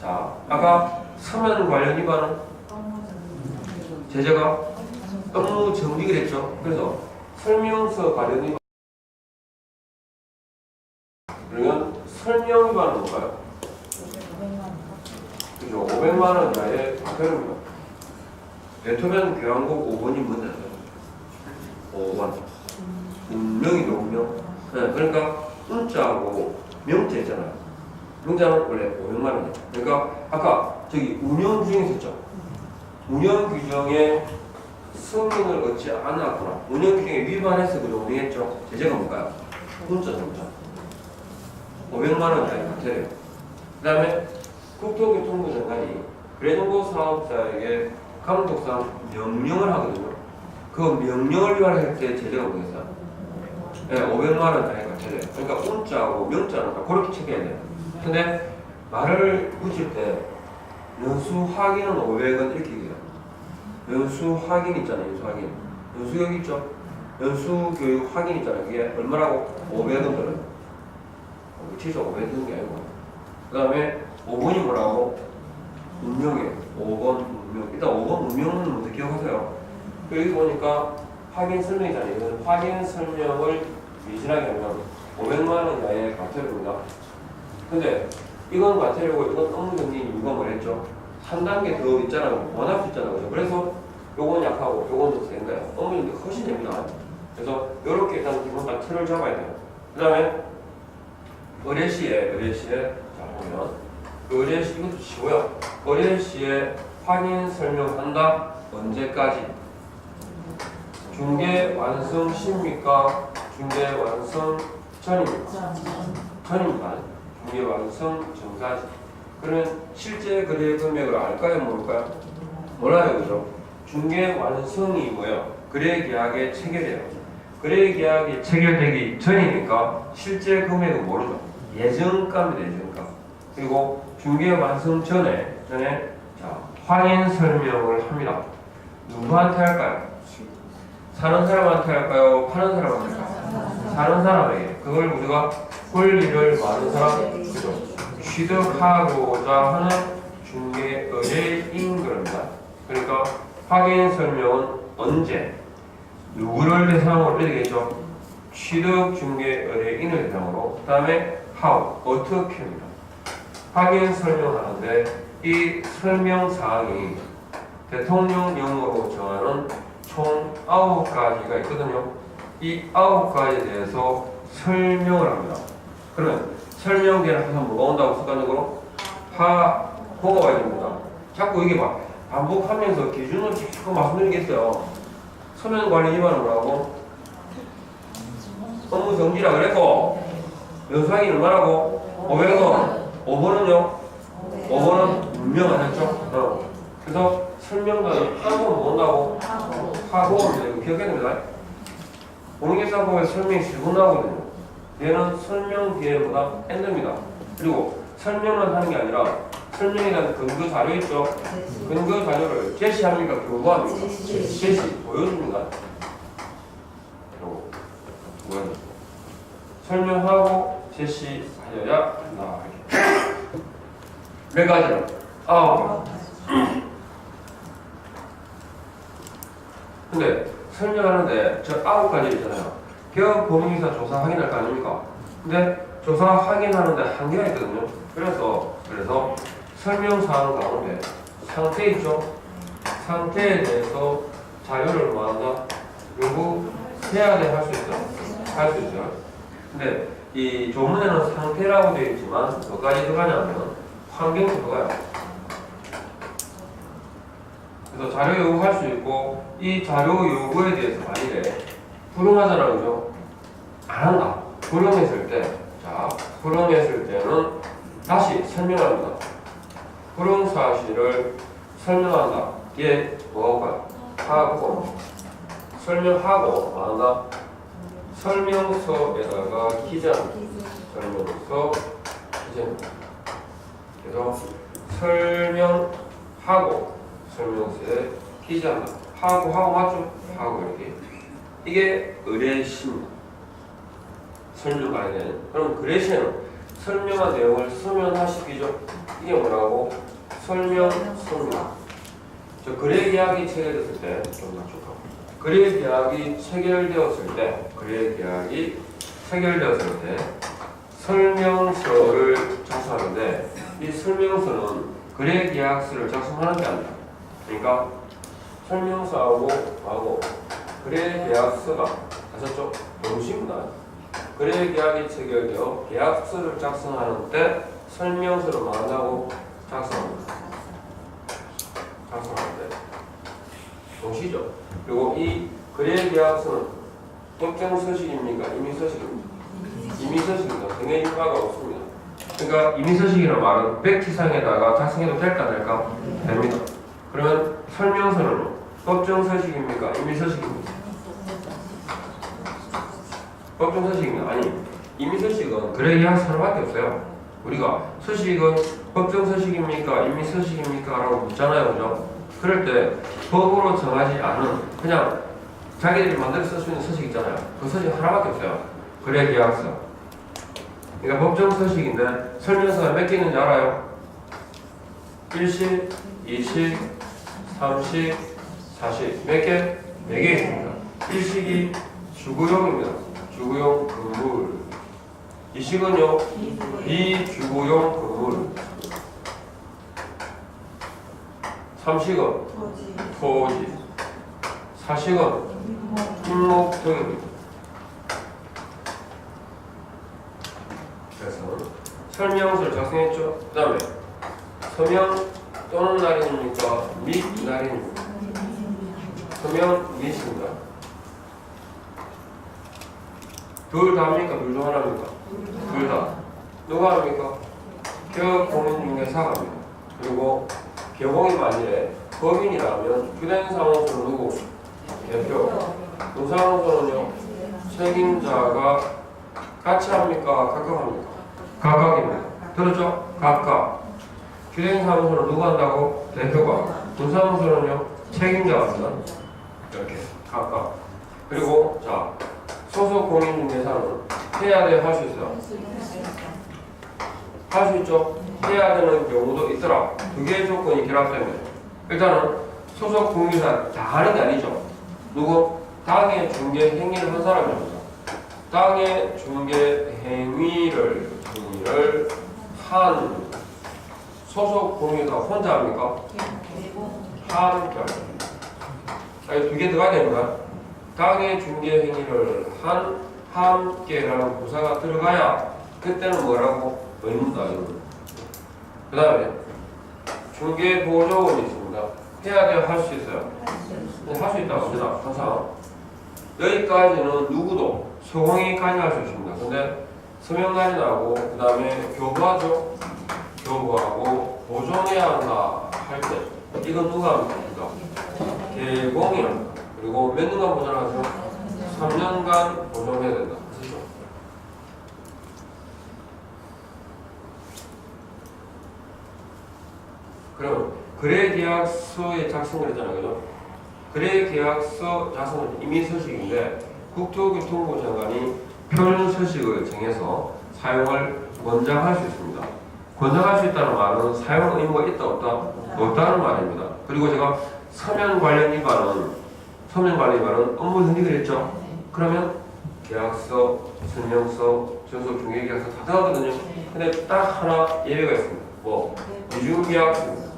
자, 아까 서면 관련 위반은 제재가 업무 정직을 했죠. 그래서 설명서 관련 위반 그러면 설명 위반은 뭔가요? 그죠? 500만 원 이하의 과태료입니다. 베토벤 교환곡 5번이 뭔지 아세요? 5번. 운명이죠, 운명. 네, 그러니까 운자하고 명자 있잖아요. 명자는 원래 500만 원이에요. 그러니까 아까 저기 운영 규정이 있었죠. 운영 규정에 승인을 얻지 않았거나 운영 규정에 위반해서 그걸 운영했죠. 제재가 뭘까요? 운자죠, 운자. 500만 원 이하의 과태료. 그 다음에 국토교통부 장관이 그래정보 사업자에게 감독상 명령을 하거든요. 그 명령을 위반할 때 제재가 뭐겠어요? 네, 500만 원 이하의 과태료. 그러니까 운자하고 명자는 다 그렇게 체크해야 돼요. 근데 말을 붙일 때 연수 확인은 500원 이렇게 얘기해요. 연수 확인 있잖아요. 연수 확인. 연수 교육 있죠? 연수 교육 확인 있잖아요. 그게 얼마라고? 500원 들어요. 진짜 500원 드는 게 아니고. 그 다음에 5번이 뭐라고? 운명이에요. 5번 운명. 일단 5번 운명은 먼저 기억하세요. 여기 보니까 확인 설명이잖아요. 이건 확인 설명을 미진하게 하면 500만 원 이하의 과태료입니다. 근데 이건 과태료고 이건 업무 정리 이유가 뭐랬죠? 한 단계 더 있잖아요. 원할 수 있잖아요. 그래서 요건 약하고 요건 더 센 거예요. 업무 정리 훨씬 됩니다. 그래서 이렇게 일단 기본 딱 틀을 잡아야 돼요. 그 다음에 의뢰시에 자 보면 의뢰시 이것도 쉬워요. 의뢰시에 확인 설명한다. 언제까지? 중개 완성 시입니까? 중개 완성 전입니까? 전입니다. 중개 완성 전까지. 그러면 실제 거래 금액을 알까요? 모를까요? 몰라요, 그죠? 중개 완성이 뭐예요? 거래 계약의 체결이에요. 거래 계약이 체결되기 전이니까 실제 금액은 모르죠. 예정가입니다, 예정가. 그리고 중개 완성 전에 자, 확인 설명을 합니다. 누구한테 할까요? 사는 사람한테 할까요? 파는 사람한테 할까요? 사는 사람에게. 그걸 우리가 권리를 많은 사람, 그죠? 취득하고자 하는 중개 의뢰인 겁니다. 그러니까 확인 설명은 언제, 누구를 대상으로 해야 되겠죠? 취득 중개 의뢰인을 대상으로. 그 다음에 how, 어떻게입니다. 확인 설명하는데 이 설명 사항이 대통령령으로 정하는 총 9가지가 있거든요. 이 9가지에 대해서 설명을 합니다. 그러면 설명 뒤에는 항상 뭐가 온다고 습관적으로? 보고 와야 됩니다. 자꾸 이게 막 반복하면서 기준을 자꾸 말씀드리겠어요. 서면관리 위반은 뭐라고? 업무 정지라 그랬고, 연수하기는 얼마라고? 500원. 5번은요? 5번은 분명하셨죠? 그래서 설명과는 하고 뭐 온다고? 하고 옵니다. 이거 기억해야 됩니다. 공인계산법에 설명이 10분 나오거든요. 얘는 설명 뒤에보다 엔드입니다. 그리고 설명만 하는 게 아니라 설명에 대한 근거 자료 있죠? 근거 자료를 제시합니까? 교부합니까? 제시, 보여줍니다. 그리고 뭐예요? 설명하고 제시하여야 한다. 몇 가지는? 9가지. 근데 설명하는데 저 9가지 있잖아요. 개업 공인기사 조사 확인할 거 아닙니까? 근데 조사 확인하는데 한계가 있거든요. 그래서 설명사항 가운데 상태 있죠? 상태에 대해서 자료를 뭐한다? 요구해야 돼 할 수 있어. 할 수 있어요. 근데 이 조문에는 상태라고 되어 있지만 몇가지 들어가냐면 환경도 들어가요. 그래서 자료 요구할 수 있고 이 자료 요구에 대해서 만일에 불응하잖아요, 그죠? 안 한다. 불응했을 때, 자, 불응했을 때는 다시 설명합니다. 불응 사실을 설명한다. 얘 뭐가 하고 설명하고 뭐한다? 설명서에다가 기재한다. 설명서 기재합니다. 그래서 설명하고 설명서에 기재한다. 하고 맞죠? 하고 이렇게. 이게 의뢰시입니다. 설명가에 대한. 그럼 의뢰시에는 설명한 내용을 서면화시키죠. 이게 뭐라고? 설명서입니다. 저 거래계약이 체결됐을 때, 좀 맞출까? 거래계약이 체결되었을 때, 설명서를 작성하는데, 이 설명서는 거래계약서를 작성하는 게 아니라, 그러니까 설명서하고 거래계약서가 아셨죠? 동시입니다. 거래계약이 체결되어 계약서를 작성하는 때 설명서를 말한다고 작성합니다. 작성하는데 동시죠. 그리고 이 거래계약서는 법정서식입니까? 임의서식입니까? 임의서식입니다. 등의 효과가 없습니다. 그러니까 임의서식이라는 말은 백지상에다가 작성해도 될까? 됩니다. 그러면 설명서는 법정서식입니까? 임의서식입니까? 법정서식입니다. 아니, 임의서식은 거래계약서 하나밖에 없어요. 우리가 서식은 법정서식입니까? 임의서식입니까? 라고 묻잖아요. 그죠? 그럴 때 법으로 정하지 않은 그냥 자기들이 만들어 쓸 수 있는 서식 있잖아요. 그 서식 하나밖에 없어요. 거래계약서. 그러니까 법정서식인데 설명서가 몇 개 있는지 알아요? 1식, 2식, 3식, 4식. 몇 개? 4개 있습니다. 1식이 주구용입니다. 주구용 건물. 2식은요? 비주구용 건물. 3식은 토지. 4식은 임목 등입니다. 그래서 설명서를 작성했죠. 그 다음에 서명 또는 날인입니까? 및 날인입니다. 서명 및입니다. 둘 다 합니까? 둘 중 하나입니까? 둘 다. 누가 합니까? 기업공인중개사가 합니다. 그리고 개공이 만일에 법인이라면 주된사무소는 누구? 대표. 노사무소는요? 책임자가 같이 합니까? 각각 합니까? 각각입니다. 들었죠? 각각. 주된사무소는 누가 한다고? 대표가. 노사무소는요? 책임자가 합니다. 이렇게 각각. 그리고 자 소속 공인중개사는 해야 돼, 할 수 있어요? 할 수 있죠? 해야 되는 경우도 있더라. 두 개의 조건이 결합되면 일단은 소속 공인중개사 다 하는 게 아니죠. 누구? 당해 중개 행위를 한 사람입니다. 당해 중개 행위를 한 소속 공인중개사 혼자 합니까? 함께 합니다. 두 개 들어가야 됩니다. 당해 중개 행위를 한 함께라는 부사가 들어가야 그때는 뭐라고? 의무다. 그 다음에 중개 보조원이 있습니다. 해야 돼요? 할 수 있어요? 네, 할 수 있다고 합니다. 항상 여기까지는 누구도 소공인까지 할 수 있습니다. 근데 서명날인하고 그 다음에 교부하죠? 교부하고 보존해야 한다 할 때 이건 누가 합니까? 개공이 합니다. 그리고 몇 년간 보존하죠? 3년간 보존해야 된다. 아시죠? 그럼 거래계약서의 작성을 했잖아요. 그죠? 거래계약서 작성은 이미 서식인데 국토교통부 장관이 표준 서식을 정해서 사용을 권장할 수 있습니다. 권장할 수 있다는 말은 사용 의무가 있다 없다? 없다는 말입니다. 그리고 제가 서면 관련 위반은 업무 현직을 했죠? 그러면 계약서, 설명서, 전속 중개계약서 다 들어가거든요. 근데 딱 하나 예외가 있습니다. 뭐? 이중계약서입니다.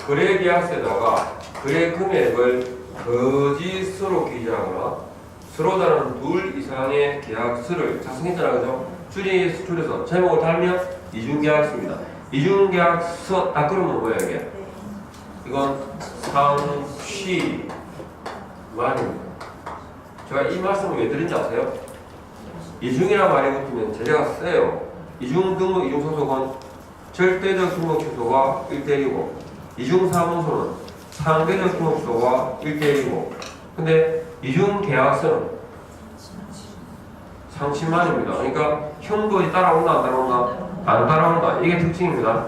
거래계약서에다가 거래 금액을 거짓으로 기재하거나 서로 다른 둘 이상의 계약서를 작성했잖아요. 그죠? 줄여서 제목을 달면 이중계약서입니다. 이중계약서 딱 그러면 뭐예요 이게? 이건 상시만입니다. 제가 이 말씀을 왜 드린지 아세요? 이중이라는 말이 붙으면 제재가 세요. 이중등록, 이중소속은 절대적 등록 취소가 1대1이고 이중사무소는 상대적 등록 취소가 1대1이고 근데 이중계약서는 상시만입니다. 그러니까 형벌이 따라온다 안 따라온다? 안 따라온다. 이게 특징입니다.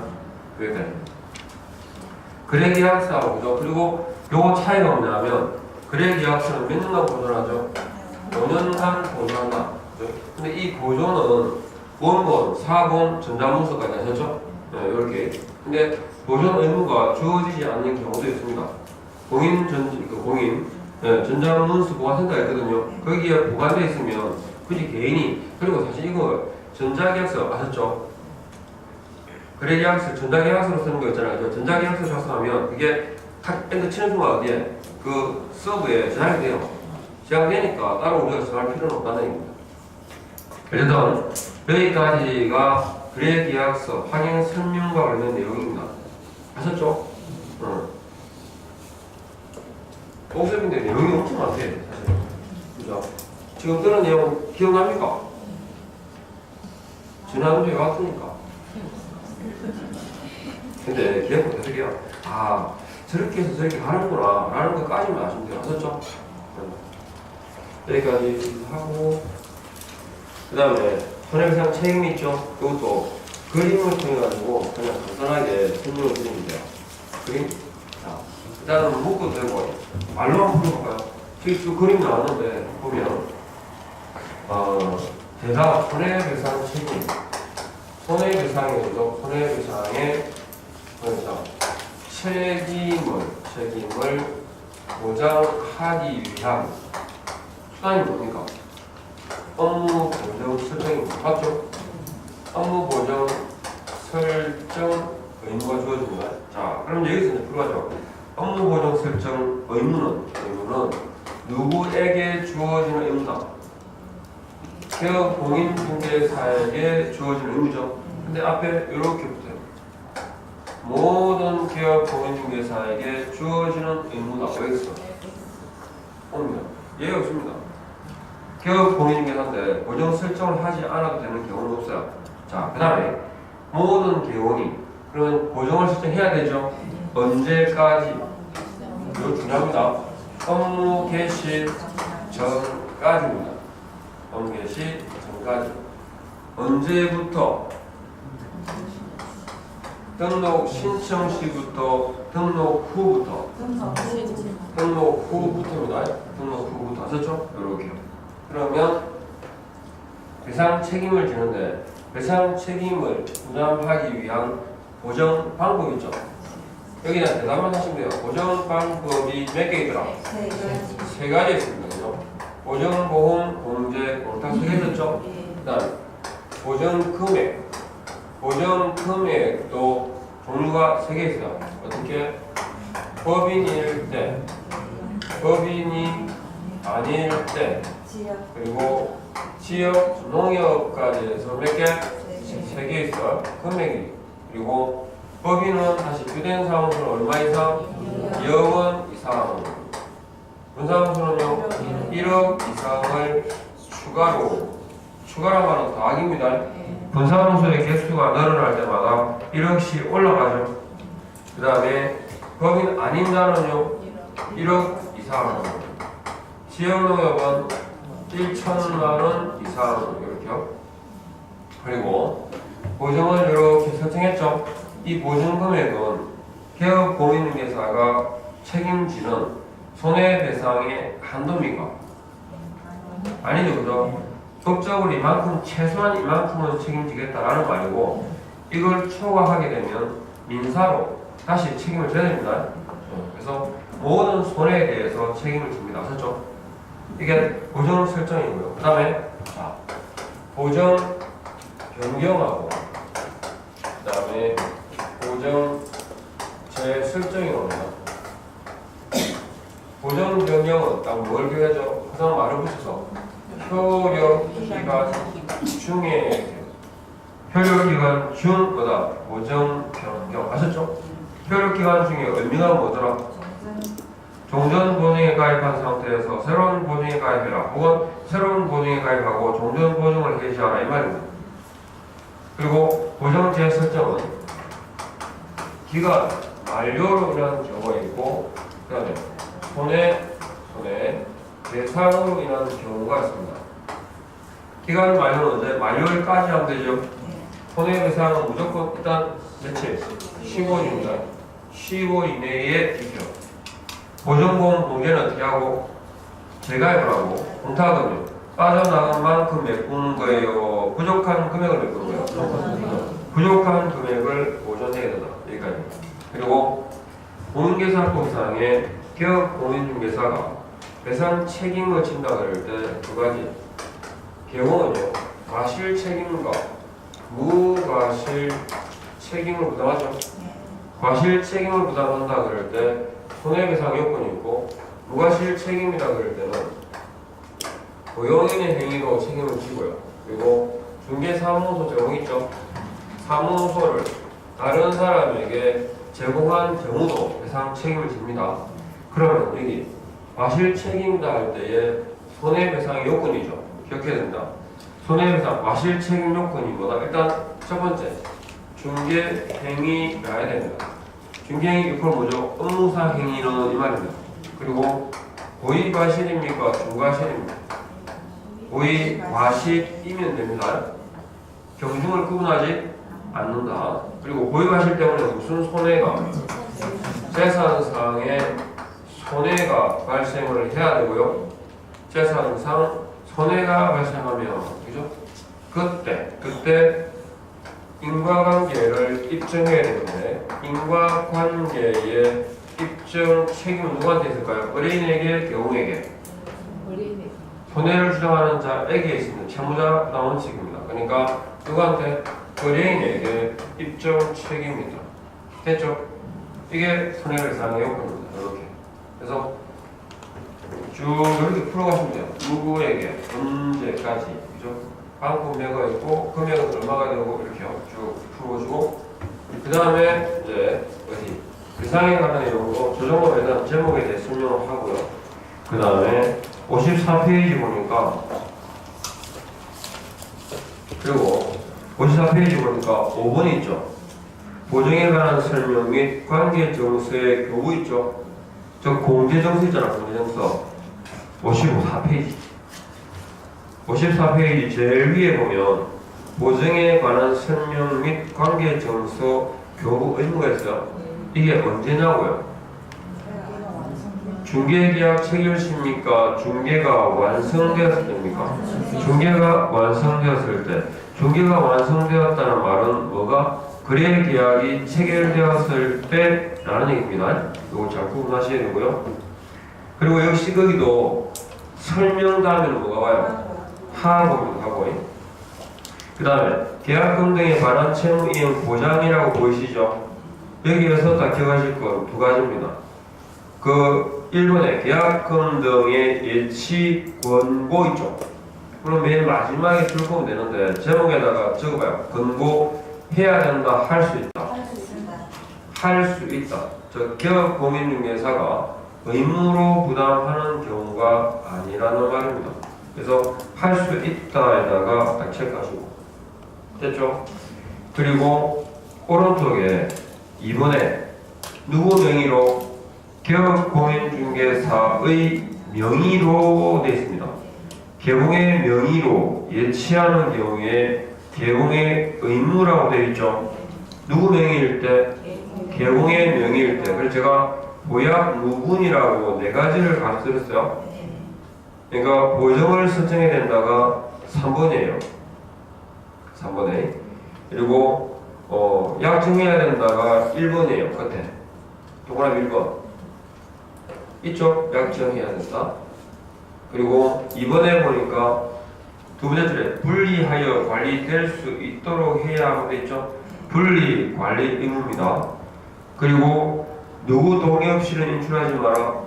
거래계약서하고 그죠? 그리고 요거 차이가 뭐냐면 거래계약서는 몇 년간 보존하죠? 5년간 보존한다. 그죠? 근데 이 보존은 원본, 사본, 전자문서까지 하셨죠? 네, 이렇게. 근데 보존 의무가 주어지지 않는 경우도 있습니다. 전자문서 보관센터가 있거든요. 거기에 보관되어 있으면 굳이 개인이 그리고 사실 이거 전자계약서 아셨죠? 거래계약서 전자계약서로 쓰는 거 있잖아요. 전자계약서 작성하면 그게 탁 엔터 치는 순간 어디에 그 서버에 저장이 돼요. 저장되니까 따로 우리가 정할 필요는 없다는 얘기입니다. 어쨌든 여기까지가 거래계약서 확인 설명과 관련된 내용입니다. 아셨죠? 복습인데 내용이 엄청 많대요. 사실. 그죠? 지금 들은 내용 기억납니까? 지난 주에 왔으니까. 근데 기억 못해서요. 아 저렇게 해서 저렇게 하는구나 라는 것까지만 아시면 돼요. 아셨죠? 여기까지 하고 그 다음에 손해배상 책임이 있죠? 이것도 그림을 통해 가지고 그냥 간단하게 설명을 드리면 돼요. 그림? 자, 일단은 묶어도 되고 말로 한번 풀어볼까요? 지금 그림 나왔는데 보면 대답 손해배상 책임 손해배상에서 손해배상의 책임을 보장하기 위한 수단이 뭡니까? 업무 보정 설정입니다. 맞죠? 업무 보정 설정 의무가 주어집니다. 자, 그럼 여기서 이제 풀어가죠. 업무 보정 설정 의무는 누구에게 주어지는 의무다? 기업 공인중개사에게 주어지는 의무죠. 근데 앞에 이렇게 붙어요. 모든 기업 공인중개사에게 주어지는 의무다. 왜 있어? 없습니다. 예가 없습니다. 개업 공인중개사인데 고정 설정을 하지 않아도 되는 경우는 없어요. 자, 그 다음에 모든 개원이 그러면 고정을 설정해야 되죠. 언제까지? 이거 중요합니다. 업무 개시 전까지입니다. 업무 개시 전까지. 언제부터? 등록 신청 시부터 등록 후부터. 등록 후부터입니다. 등록 후부터. 아셨죠? 이렇게요. 그러면 배상 책임을 지는데 배상 책임을 부담하기 위한 보정 방법이 있죠. 여기는 대답만 하시면 돼요. 보정 방법이 몇 개 있더라? 세 가지 있습니다. 그죠? 보정보험, 공제, 공탁 세 개 있었죠? 그 다음 보정 금액. 보정 금액도 종류가 세 개 있어요. 어떻게? 법인일 때, 법인이 아닐 때, 그리고 지역, 농협까지 해서 몇 개? 세 개 있어요. 금액이. 그리고 법인은 다시 주된 사무소는 얼마 이상? 2억원 이상. 분사무소는요? 1억 이상을 추가로 하면 더하기입니다. 분사무소의 개수가 늘어날 때마다 1억씩 올라가죠. 그 다음에 법인 아닌 자는요? 1억 이상. 지역농협은 1천만원 이상. 이렇게요. 그리고 보증을 이렇게 설정했죠. 이 보증 금액은 개업 공인중개사가 책임지는 손해배상의 한도입니까? 아니죠, 그죠? 법적으로 이만큼, 최소한 이만큼은 책임지겠다라는 말이고, 이걸 초과하게 되면 민사로 다시 책임을 져야 됩니다. 그래서 모든 손해에 대해서 책임을 집니다. 아셨죠? 이게 보정 설정이고요. 그 다음에 보정 변경하고, 그 다음에 보정 재설정이 나옵니다. 보정 변경은 딱 뭘 교해야죠? 항상 말을 붙여서 효력 기간 중에 효력 기간 중 뭐다? 보정 변경 아셨죠? 효력 기간 중에 의미가 뭐더라? 종전 보증에 가입한 상태에서 새로운 보증에 가입해라. 혹은 새로운 보증에 가입하고 종전 보증을 해지하라 이 말입니다. 그리고 보정 재설정은 기간 만료로 인한 경우가 있고, 그 다음에 손해 배상으로 인한 경우가 있습니다. 기간 만료는 언제? 만료일까지 하면 되죠. 손해배상은 무조건 일단 며칠? 15일입니다. 15일 이내에 있죠. 보증보험 공제는 어떻게 하고? 재가입을 하고, 공탁은요? 빠져나간 만큼 메꾸는 거예요. 부족한 금액을 메꾸는 거예요. 부족한 금액을 보존해야 된다. 여기까지. 그리고 공인계산법상에 개업 공인중개사가 배상 책임을 진다 그럴 때 두 가지. 개원은요, 과실 책임과 무과실 책임을 부담하죠. 과실 책임을 부담한다 그럴 때 손해배상 요건이 있고, 무과실 책임이다 그럴 때는 고용인의 행위로 책임을 지고요. 그리고 중개사무소 제공 있죠. 사무소를 다른 사람에게 제공한 경우도 배상 책임을 집니다. 그러면 여기 과실 책임이다 할 때에 손해배상 요건이죠. 기억해야 된다. 손해배상 과실 책임 요건이 뭐다? 일단 첫 번째 중개행위가 해야 됩니다. 중개행위 6% 뭐죠? 업무상 행위는 이 말입니다. 그리고 고의 과실입니까? 중과실입니까? 고의 과실이면 됩니다. 경중을 구분하지 않는다. 그리고 고의 과실 때문에 무슨 손해가 재산상의 손해가 발생을 해야 되고요. 재산상 손해가 발생하면 그죠? 그때 인과관계를 입증해야 되는데 인과관계의 입증 책임은 누구한테 있을까요? 의뢰인에게, 경우에게. 손해를 주장하는 자에게 있습니다. 채무자 부담 원칙입니다. 그러니까 누구한테? 의뢰인에게 입증 책임입니다. 됐죠? 이게 손해배상의 요건입니다. 이렇게. 그래서 쭉 이렇게 풀어가시면 돼요. 누구에게, 언제까지, 그죠? 반품매가 있고, 금액은 얼마가 되고, 이렇게요. 쭉 풀어주고, 그 다음에 이제 어디 배상에 관한 내용으로 조정법에 대한 제목에 대해 설명을 하고요. 그 다음에 54페이지 보니까 그리고 54페이지 보니까 5번이 있죠. 보정에 관한 설명 및 관계 정서의 교부 있죠. 저 공제 정서 있잖아. 공제 정서 54페이지 54페이지 제일 위에 보면 보정에 관한 설명 및 관계 정서 교부 의무가 있어요. 이게 언제냐고요? 중개계약 체결시입니까? 중개가 완성되었을 때입니까? 중개가 완성되었을 때. 중개가 완성되었다는 말은 뭐가? 거래 계약이 체결되었을 때 라는 얘기입니다. 이거 잘 구분하셔야 되고요. 그리고 역시 거기도 설명 다음에는 뭐가 와요? 하고입니다. 하고. 그 다음에 계약금 등에 관한 채무 이행 보장이라고 보이시죠? 여기에서 다 기억하실 건 두 가지입니다. 그 1번에 계약금 등의 예치 권고 있죠. 그럼 맨 마지막에 줄 거면 되는데 제목에다가 적어봐요. 권고해야 된다, 할 수 있다. 할 수 있다. 저 기업공인중개사가 의무로 부담하는 경우가 아니라는 말입니다. 그래서 할 수 있다에다가 딱 체크하시고 됐죠? 그리고 오른쪽에 2번에 누구 명의로? 기업공인중개사의 명의로 되어 있습니다. 개공의 명의로 예치하는 경우에 개공의 의무라고 되어 있죠. 누구 명의일 때? 개공의 명의일 때. 그래서 제가 보약 무분이라고 네 가지를 가르쳐드렸어요. 그러니까 보정을 설정해야 된다가 3번이에요. 3번에. 그리고 약정해야 된다가 1번이에요. 끝에. 동그라미 1번. 이쪽 약정해야 된다. 그리고 이번에 보니까 두 번째 줄에 분리하여 관리될 수 있도록 해야 하고 있죠. 분리 관리 의무입니다. 그리고 누구 동의 없이는 인출하지 마라.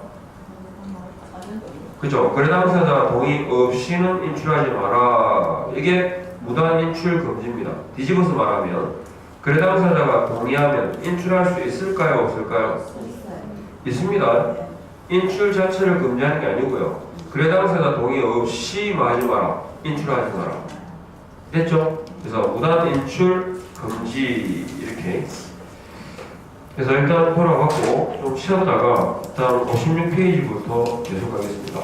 그죠? 거래 당사자 동의 없이는 인출하지 마라. 이게 무단 인출 금지입니다. 뒤집어서 말하면 거래 당사자가 동의하면 인출할 수 있을까요? 없을까요? 있습니다. 인출 자체를 금지하는 게 아니고요. 거래 당사자 동의 없이 하지 마라. 인출하지 마라. 됐죠? 그래서 무단 인출 금지 이렇게. 그래서 일단 돌아가고 좀 쉬었다가 다음 56페이지부터 계속 하겠습니다.